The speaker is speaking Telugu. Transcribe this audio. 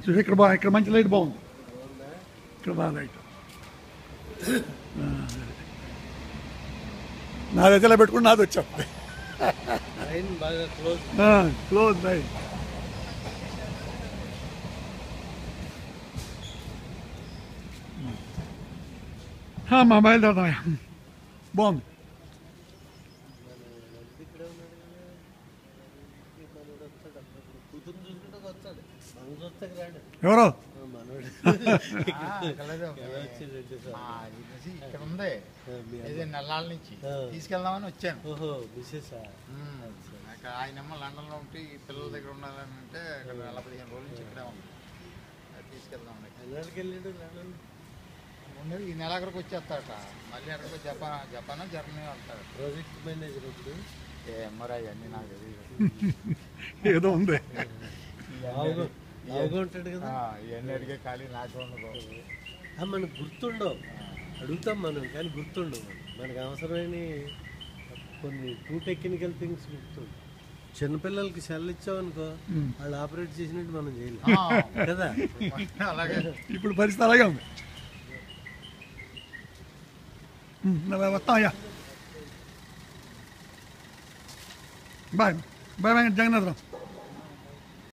చూసి ఇక్కడ మంచి లైట్ బాగుంది. ఇక్కడ బాగా లైట్. నాదైతే ఇలా పెట్టుకుని నాది వచ్చాం. Close right. మా బయలుదేరుతామయ్యా. బాగుంది. ఎవరో ఇక్కడ ఉంది, నెల్లాళ్ళ నుంచి తీసుకెళ్దామని వచ్చాను. ఆయనేమో లండన్లో ఉంటే ఈ పిల్లల దగ్గర ఉండాలని అంటే ఇక్కడ 15 రోజుల నుంచి ఇక్కడే ఉంది. తీసుకెళ్దామని ఉండేది. ఈ నెలాఖరికి వచ్చేస్తాడట. మళ్ళీ అక్కడికి జపాన్ జర్మనీ వెళ్తాడు. ప్రాజెక్ట్ మేనేజర్ ఇప్పుడు మరి అవన్నీ నాకు తెలియదు. ఏదో ఉంది. ఉంటాడు కదా, ఇవన్నీ అడిగే ఖాళీ నాకు ఉండదు. మనకు గుర్తుండవు, అడుగుతాం మనం కానీ గుర్తుండవు. మనకు అవసరమైన కొన్ని టూ టెక్నికల్ థింగ్స్ గుర్తుండవు. చిన్నపిల్లలకి సెల్ ఇచ్చామనుకో, వాళ్ళు ఆపరేట్ చేసినట్టు మనం చేయలేం కదా. అలాగే ఇప్పుడు పరిస్థితి అలాగే ఉంది. వస్తామయ్యా. Bye bye Jagannatharao.